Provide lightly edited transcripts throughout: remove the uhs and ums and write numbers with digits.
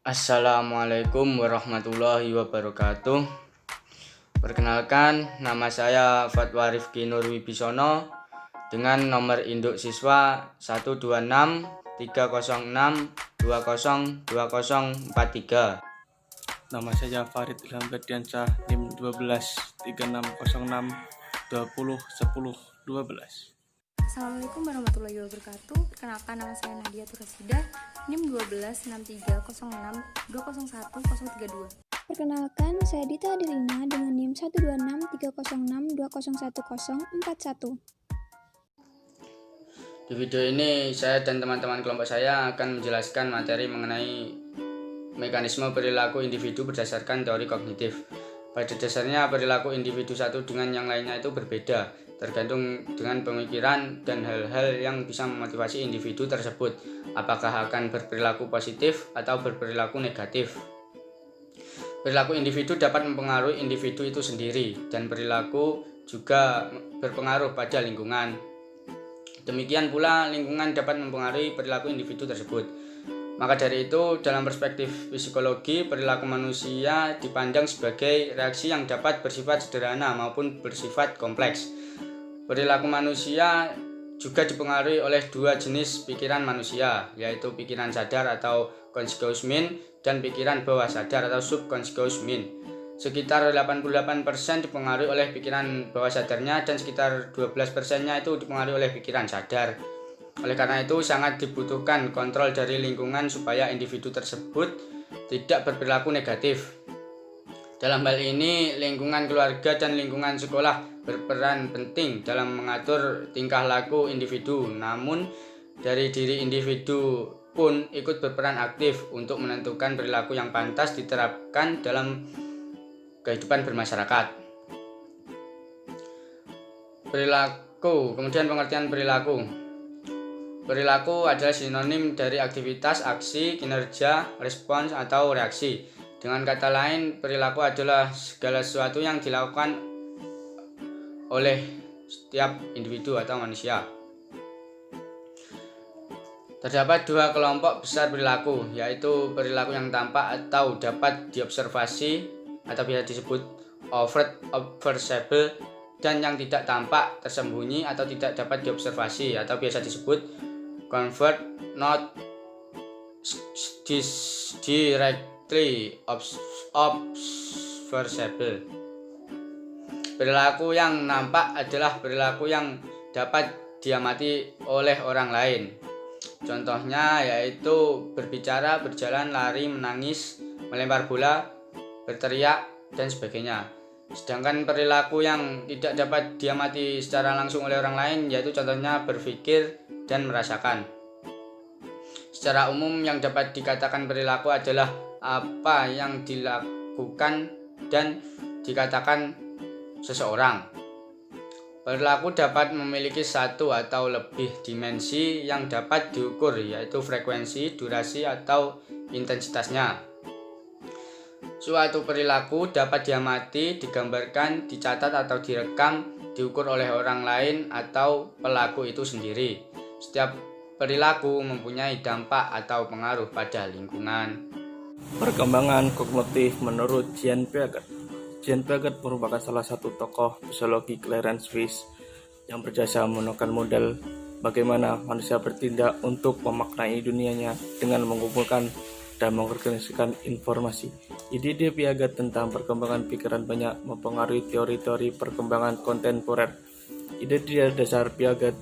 Assalamualaikum warahmatullahi wabarakatuh. Perkenalkan, nama saya Fatwa Rifki Nurwibisono dengan nomor induk siswa 1263062020043. Nama saya Farid Ilham Ferdiansyah, NIM 123606201012. Assalamualaikum warahmatullahi wabarakatuh. Perkenalkan, nama saya Nadia Turasidah, NIM 1263062010032. Perkenalkan, saya Dita Adelina dengan NIM 1263062011041. Di video ini saya dan teman-teman kelompok saya akan menjelaskan materi mengenai mekanisme perilaku individu berdasarkan teori kognitif. Pada dasarnya perilaku individu satu dengan yang lainnya itu berbeda, tergantung dengan pemikiran dan hal-hal yang bisa memotivasi individu tersebut, apakah akan berperilaku positif atau berperilaku negatif. Perilaku individu dapat mempengaruhi individu itu sendiri, dan perilaku juga berpengaruh pada lingkungan. Demikian pula lingkungan dapat mempengaruhi perilaku individu tersebut. Maka dari itu, dalam perspektif psikologi, perilaku manusia dipandang sebagai reaksi yang dapat bersifat sederhana maupun bersifat kompleks. Perilaku manusia juga dipengaruhi oleh dua jenis pikiran manusia, yaitu pikiran sadar atau conscious mind dan pikiran bawah sadar atau subconscious mind. Sekitar 88% dipengaruhi oleh pikiran bawah sadarnya dan sekitar 12%-nya itu dipengaruhi oleh pikiran sadar. Oleh karena itu, sangat dibutuhkan kontrol dari lingkungan supaya individu tersebut tidak berperilaku negatif. Dalam hal ini, lingkungan keluarga dan lingkungan sekolah berperan penting dalam mengatur tingkah laku individu. Namun, dari diri individu pun ikut berperan aktif untuk menentukan perilaku yang pantas diterapkan dalam kehidupan bermasyarakat. Perilaku, kemudian pengertian perilaku. Perilaku adalah sinonim dari aktivitas, aksi, kinerja, respons, atau reaksi. Dengan kata lain, perilaku adalah segala sesuatu yang dilakukan oleh setiap individu atau manusia. Terdapat dua kelompok besar perilaku, yaitu perilaku yang tampak atau dapat diobservasi atau bisa disebut overt observable, dan yang tidak tampak, tersembunyi atau tidak dapat diobservasi atau biasa disebut covert not directly observable. Perilaku yang nampak adalah perilaku yang dapat diamati oleh orang lain. Contohnya yaitu berbicara, berjalan, lari, menangis, melempar bola, berteriak, dan sebagainya. Sedangkan perilaku yang tidak dapat diamati secara langsung oleh orang lain yaitu contohnya berpikir dan merasakan. Secara umum yang dapat dikatakan perilaku adalah apa yang dilakukan dan dikatakan seseorang. Perilaku dapat memiliki satu atau lebih dimensi yang dapat diukur, yaitu frekuensi, durasi, atau intensitasnya. Suatu perilaku dapat diamati, digambarkan, dicatat atau direkam, diukur oleh orang lain atau pelaku itu sendiri. Setiap perilaku mempunyai dampak atau pengaruh pada lingkungan. Perkembangan kognitif menurut Jean Piaget. Jean Piaget merupakan salah satu tokoh psikologi kelahiran Swiss yang berjasa menemukan model bagaimana manusia bertindak untuk memaknai dunianya dengan mengumpulkan dan mengorganisasikan informasi. Ide-ide Piaget tentang perkembangan pikiran banyak mempengaruhi teori-teori perkembangan kontemporer. Ide-ide dasar Piaget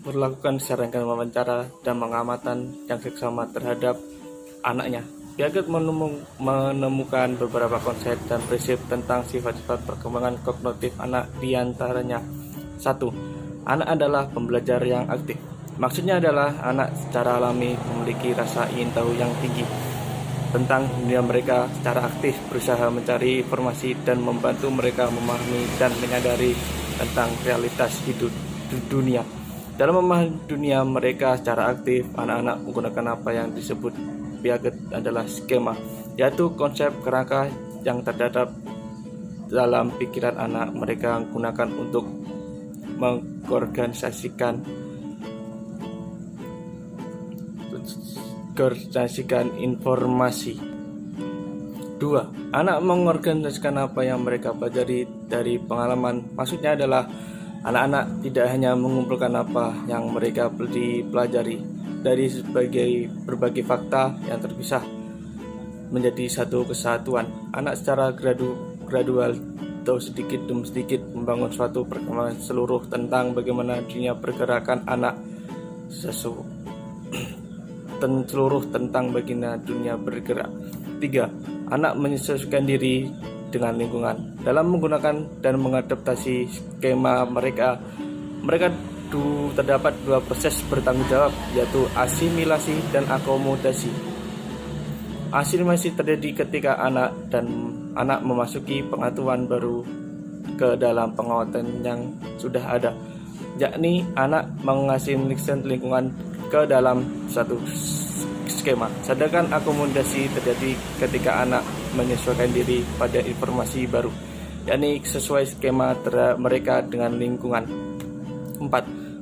melakukan serangkaian wawancara dan pengamatan yang seksama terhadap anaknya. Piaget menemukan beberapa konsep dan prinsip tentang sifat-sifat perkembangan kognitif anak, di antaranya 1. Anak adalah pembelajar yang aktif. Maksudnya adalah anak secara alami memiliki rasa ingin tahu yang tinggi tentang dunia mereka, secara aktif berusaha mencari informasi dan membantu mereka memahami dan menyadari tentang realitas hidup dunia. Dalam memahami dunia mereka secara aktif, anak-anak menggunakan apa yang disebut Piaget adalah skema, yaitu konsep kerangka yang terdapat dalam pikiran anak. Mereka gunakan untuk mengorganisasikan mengorganisasikan informasi. 2. Anak mengorganisasikan apa yang mereka pelajari dari pengalaman. Maksudnya adalah anak-anak tidak hanya mengumpulkan apa yang mereka pelajari dari berbagai fakta yang terpisah menjadi satu kesatuan. Anak secara gradual atau sedikit demi sedikit membangun suatu perkembangan seluruh tentang bagaimana dunia pergerakan anak seluruh tentang bagaimana dunia bergerak. 3. Anak menyesuaikan diri dengan lingkungan. Dalam menggunakan dan mengadaptasi skema mereka terdapat 2 proses bertanggung jawab, yaitu asimilasi dan akomodasi. Asimilasi terjadi ketika anak memasuki pengetahuan baru ke dalam pengetahuan yang sudah ada, yakni anak mengasimilasikan lingkungan ke dalam satu skema. Sedangkan akomodasi terjadi ketika anak menyesuaikan diri pada informasi baru, yakni sesuai skema mereka dengan lingkungan. 4.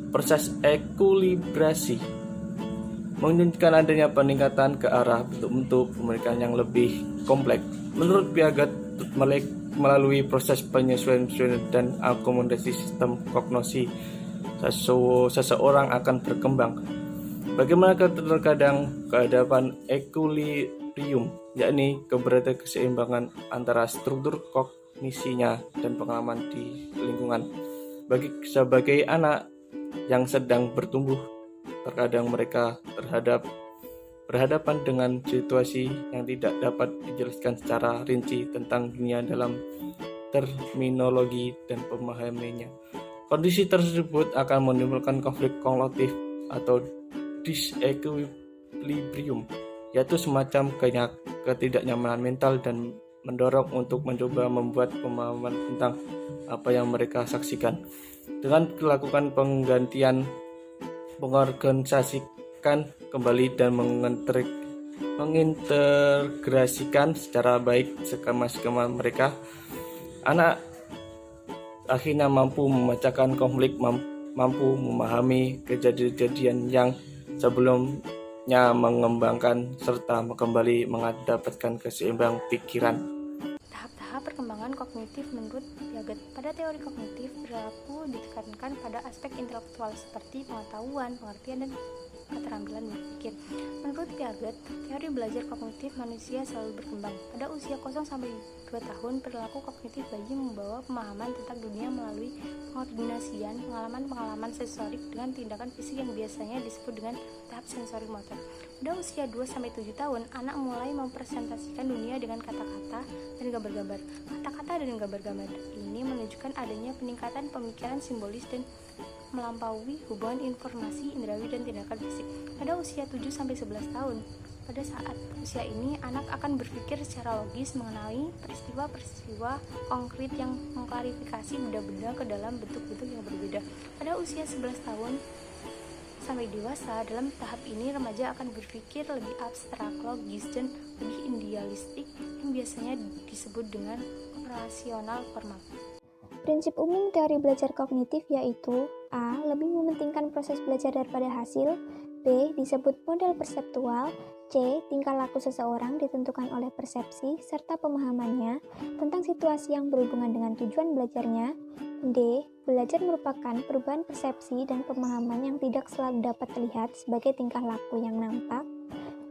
Proses ekuilibrasi menunjukkan adanya peningkatan ke arah bentuk-bentuk pemikiran yang lebih kompleks. Menurut Piaget, melalui proses penyesuaian dan akomodasi sistem kognisi, seseorang akan berkembang. Bagaimana terkadang keadaan ekuilibrium, yakni keberadaan keseimbangan antara struktur kognisinya dan pengalaman di lingkungan. Sebagai anak yang sedang bertumbuh, terkadang mereka berhadapan dengan situasi yang tidak dapat dijelaskan secara rinci tentang dunia dalam terminologi dan pemahamannya. Kondisi tersebut akan menimbulkan konflik kognitif atau disequilibrium, yaitu semacam ketidaknyamanan mental dan mendorong untuk mencoba membuat pemahaman tentang apa yang mereka saksikan. Dengan melakukan mengorganisasikan kembali dan mengintegrasikan secara baik skema-skema mereka, anak akhirnya mampu memecahkan konflik, mampu memahami kejadian-kejadian yang sebelumnya mengembangkan serta kembali mendapatkan keseimbangan pikiran. Tahap-tahap perkembangan kognitif menurut Piaget. Pada teori kognitif berlaku ditekankan pada aspek intelektual seperti pengetahuan, pengertian, dan keterampilan berpikir. Menurut Piaget, teori belajar kognitif manusia selalu berkembang. Pada usia 0-2 tahun, perilaku kognitif bayi membawa pemahaman tentang dunia melalui pengordinasian pengalaman-pengalaman sensorik dengan tindakan fisik yang biasanya disebut dengan tahap sensori motor. Pada usia 2-7 tahun, anak mulai mempresentasikan dunia dengan kata-kata dan gambar-gambar. Kata-kata dan gambar-gambar ini menunjukkan adanya peningkatan pemikiran simbolis dan melampaui hubungan informasi indrawi dan tindakan fisik. Pada usia 7-11 tahun, pada saat usia ini anak akan berpikir secara logis mengenai peristiwa-peristiwa konkret yang mengklarifikasi benda-benda ke dalam bentuk-bentuk yang berbeda. Pada usia 11 tahun sampai dewasa, dalam tahap ini remaja akan berpikir lebih abstrak, logis, dan lebih idealistik yang biasanya disebut dengan rasional formal. Prinsip umum teori belajar kognitif yaitu A. Lebih mementingkan proses belajar daripada hasil. B. Disebut model perseptual. C. Tingkah laku seseorang ditentukan oleh persepsi serta pemahamannya tentang situasi yang berhubungan dengan tujuan belajarnya. D. Belajar merupakan perubahan persepsi dan pemahaman yang tidak selalu dapat terlihat sebagai tingkah laku yang nampak.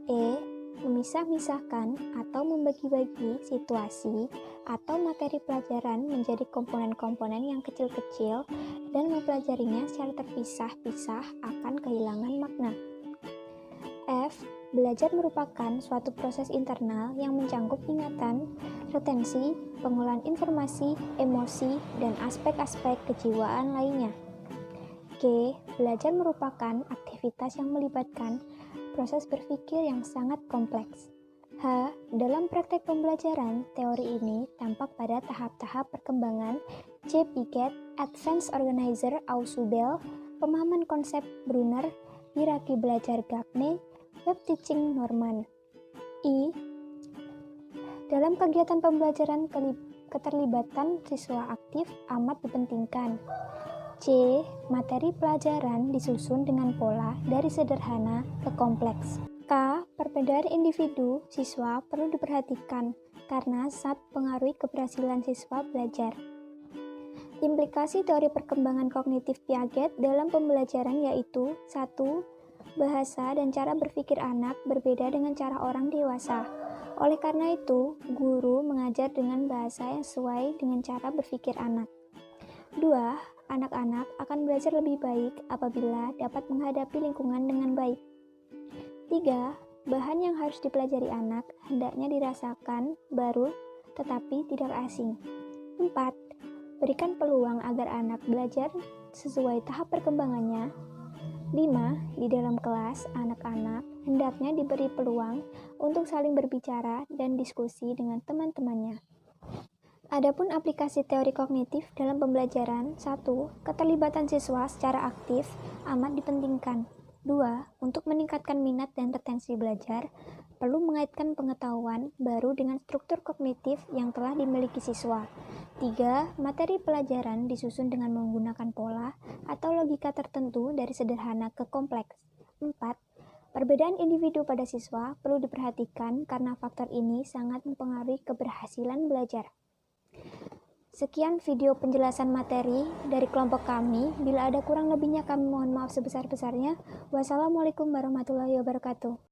E. Memisah-misahkan atau membagi-bagi situasi atau materi pelajaran menjadi komponen-komponen yang kecil-kecil dan mempelajarinya secara terpisah-pisah akan kehilangan makna. F. Belajar merupakan suatu proses internal yang mencangkup ingatan, retensi, pengolahan informasi, emosi, dan aspek-aspek kejiwaan lainnya. G. Belajar merupakan aktivitas yang melibatkan proses berpikir yang sangat kompleks. H. Dalam praktek pembelajaran, teori ini tampak pada tahap-tahap perkembangan J. Piaget, Advanced Organizer Ausubel, pemahaman konsep Brunner, hierarki belajar Gagne, Web Teaching Norman. I. Dalam kegiatan pembelajaran, keterlibatan siswa aktif amat dipentingkan. C. Materi pelajaran disusun dengan pola dari sederhana ke kompleks. K. Perbedaan individu siswa perlu diperhatikan karena sangat pengaruhi keberhasilan siswa belajar. Implikasi teori perkembangan kognitif Piaget dalam pembelajaran yaitu 1. Bahasa dan cara berpikir anak berbeda dengan cara orang dewasa. Oleh karena itu, guru mengajar dengan bahasa yang sesuai dengan cara berpikir anak. 2. Anak-anak akan belajar lebih baik apabila dapat menghadapi lingkungan dengan baik. 3. Bahan yang harus dipelajari anak hendaknya dirasakan baru tetapi tidak asing. 4. Berikan peluang agar anak belajar sesuai tahap perkembangannya. 5. Di dalam kelas, anak-anak hendaknya diberi peluang untuk saling berbicara dan diskusi dengan teman-temannya. Adapun aplikasi teori kognitif dalam pembelajaran, 1. Keterlibatan siswa secara aktif amat dipentingkan. 2. Untuk meningkatkan minat dan retensi belajar, perlu mengaitkan pengetahuan baru dengan struktur kognitif yang telah dimiliki siswa. 3. Materi pelajaran disusun dengan menggunakan pola atau logika tertentu dari sederhana ke kompleks. 4. Perbedaan individu pada siswa perlu diperhatikan karena faktor ini sangat mempengaruhi keberhasilan belajar. Sekian video penjelasan materi dari kelompok kami. Bila ada kurang lebihnya kami mohon maaf sebesar-besarnya. Wassalamualaikum warahmatullahi wabarakatuh.